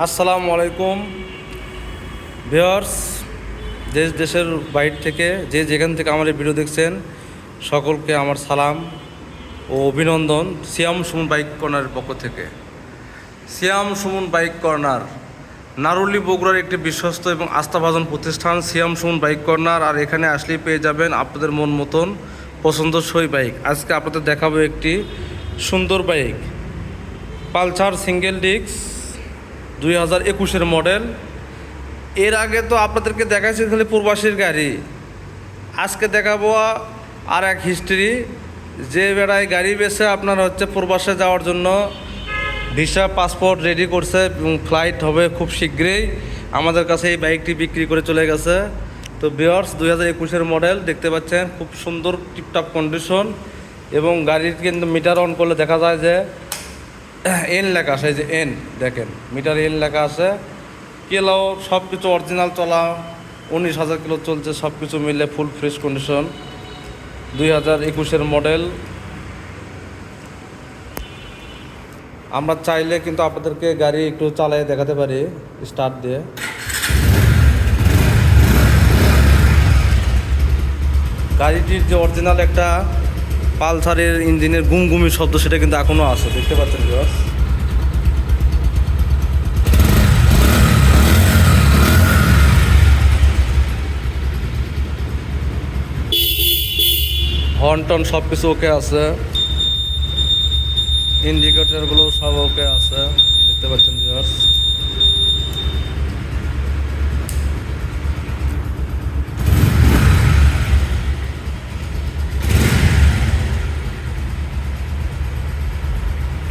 আসসালামু আলাইকুম ভিউয়ার্স, দেশ দেশের বাইরে থেকে যেখান থেকে আমার এই ভিডিও দেখছেন সকলকে আমার সালাম ও অভিনন্দন সিয়াম সুমন বাইক কর্নারের পক্ষ থেকে। সিয়াম সুমন বাইক কর্নার নারুলি বগুড়ার একটি বিশ্বস্ত এবং আস্থাভাজন প্রতিষ্ঠান সিয়াম সুমন বাইক কর্নার। আর এখানে আসলেই পেয়ে যাবেন আপনাদের মন মতন পছন্দসই বাইক। আজকে আপনাদের দেখাবো একটি সুন্দর বাইক, পালসার সিঙ্গেল ডিস্ক 2021-এর মডেল। এর আগে তো আপনাদেরকে দেখাচ্ছি খালি প্রবাসীর গাড়ি, আজকে দেখাবো আর এক হিস্ট্রি। যে বেড়ায় গাড়ি বেছে আপনার প্রবাসে যাওয়ার জন্য ভিসা পাসপোর্ট রেডি করছে এবং ফ্লাইট হবে খুব শীঘ্রই, আমাদের কাছে এই বাইকটি বিক্রি করে চলে গেছে। তো ভিউয়ার্স, 2021-এর মডেল দেখতে পাচ্ছেন, খুব সুন্দর টিপটপ কন্ডিশন এবং গাড়ির কিন্তু মিটার অন করলে দেখা যায় যে এন লেখা আছে, এই যে এন দেখেন, মিটার এন লেখা আছে। কিলো সব কিছু অরিজিনাল চলা, 19,000 কিলো চলছে, সব কিছু মিলে ফুল ফ্রেশ কন্ডিশন। 2021-এর মডেল। আমরা চাইলে কিন্তু আপনাদেরকে গাড়ি একটু চালিয়ে দেখাতে পারি স্টার্ট দিয়ে। গাড়িটির যে অরিজিনাল একটা পালসারের ইঞ্জিনের গুমগুমি শব্দ সেটা কিন্তু এখনও আছে, দেখতে পাচ্ছেন ভিউয়ার্স। হর্ন টন সব কিছু ওকে আছে, ইন্ডিকেটরগুলো সব ওকে আছে, দেখতে পাচ্ছেন ভিউয়ার্স।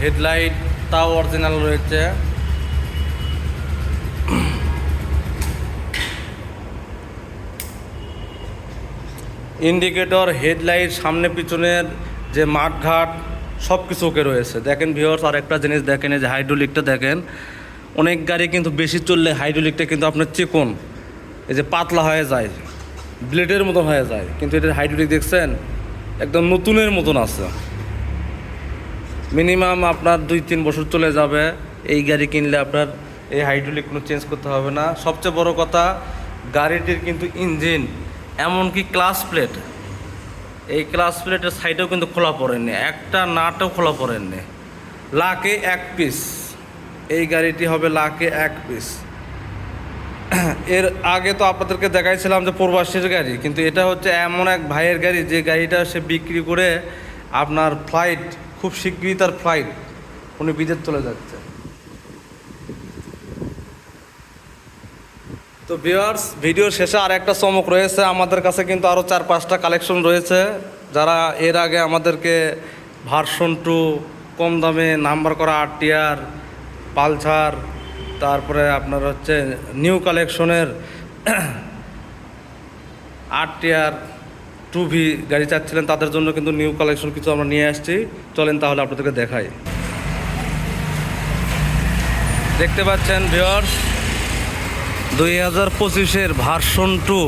হেডলাইটটাও অরিজিনাল রয়েছে। ইন্ডিকেটর, হেডলাইট, সামনে পিছনের যে মাঠঘাট সব কিছু ওকে রয়েছে। দেখেন ভিউয়ার্স, আর একটা জিনিস দেখেন, এই যে হাইড্রোলিকটা দেখেন। অনেক গাড়ি কিন্তু বেশি চললে হাইড্রোলিকটা কিন্তু আপনার চিকন, এই যে পাতলা হয়ে যায়, ব্লেডের মতো হয়ে যায়, কিন্তু এটার হাইড্রোলিক দেখছেন একদম নতুনের মতন আছে। মিনিমাম আপনার 2-3 বছর চলে যাবে এই গাড়ি কিনলে, আপনার এই হাইড্রোলিক কোনো চেঞ্জ করতে হবে না। সবচেয়ে বড় কথা, গাড়িটির কিন্তু ইঞ্জিন, এমনকি ক্লাচ প্লেট, এই ক্লাচ প্লেটের সাইডেও কিন্তু খোলা পড়েননি, একটা নাটও খোলা পড়েননি। লাখে 1 পিস এই গাড়িটি হবে, লাখে 1 পিস। এর আগে তো আপনাদেরকে দেখাইছিলাম যে প্রবাসীর গাড়ি, কিন্তু এটা হচ্ছে এমন এক ভাইয়ের গাড়ি যে গাড়িটা সে বিক্রি করে আপনার ফ্লাইট, খুব শীঘ্রই তার ফ্লাইট, উনি বিদেশ চলে যাচ্ছে। তো ভিউয়ার্স, ভিডিওর শেষে আর একটা চমক রয়েছে, আমাদের কাছে কিন্তু আরও 4-5টা কালেকশন রয়েছে। যারা এর আগে আমাদেরকে ভার্সন 2 কম দামে নাম্বার করা RTR, পালসার, তারপরে আপনার নিউ কালেকশনের RTR 2V গাড়ি চাচ্ছিলেন, তাদের জন্য কিন্তু নিউ কালেকশন কিছু আমরা নিয়ে আসছি। চলেন তাহলে আপনাদেরকে দেখাই। দেখতে পাচ্ছেন ভিউয়ার্স, 2025-এর ভার্সন 2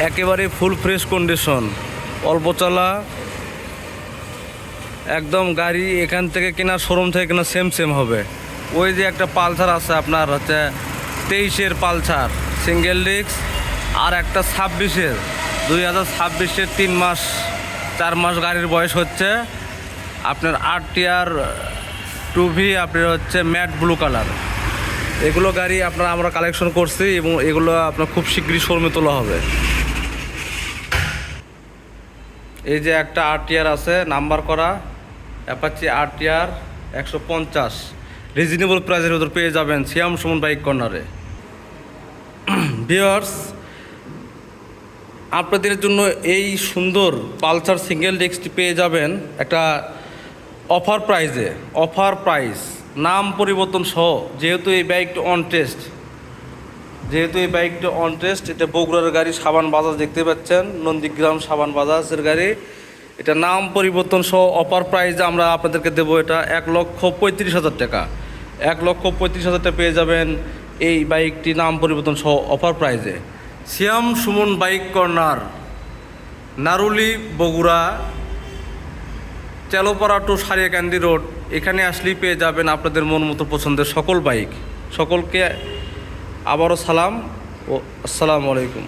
একেবারে ফুল ফ্রেশ কন্ডিশন, অল্প চলা একদম। গাড়ি এখান থেকে কেনা, শোরুম থেকে কেনা সেম হবে। ওই যে একটা পালসার আছে আপনার 23-এর পালসার সিঙ্গেল ডিস্ক, আর একটা 2026-এর 4 মাস গাড়ির বয়স হচ্ছে আপনার RTR 2V, আপনার ম্যাট ব্লু কালার। এগুলো গাড়ি আমরা কালেকশন করছি এবং এগুলো আপনার খুব শীঘ্রই শোরুমে তোলা হবে। এই যে একটা RTR আছে নাম্বার করা, অ্যাপাচি RTR 150, রিজনেবল প্রাইসের ভিতর পেয়ে যাবেন সিয়াম সুমন বাইক কর্নারে। ভিউয়ার্স, আপনাদের জন্য এই সুন্দর পালসার সিঙ্গেল ডিস্কটি পেয়ে যাবেন একটা অফার প্রাইজে। অফার প্রাইস, নাম পরিবর্তন সহ, যেহেতু এই বাইকটা অন টেস্ট, এটা বগুড়ার গাড়ি, সাবান বাজাজ দেখতে পাচ্ছেন, নন্দীগ্রাম সাবান বাজাজের গাড়ি। এটা নাম পরিবর্তন সহ অফার প্রাইজে আমরা আপনাদেরকে দেবো এটা 1,35,000 টাকা। 1,35,000 টাকা পেয়ে যাবেন এই বাইকটি নাম পরিবর্তন সহ অফার প্রাইজে। সিয়াম Suman bike corner, নারুলি Bogura, তেলোপাড়া two Sariakandi road. এখানে আসলেই পেয়ে যাবেন আপনাদের মন মতো পছন্দের সকল বাইক। সকলকে আবারও সালাম ও আসসালামু আলাইকুম।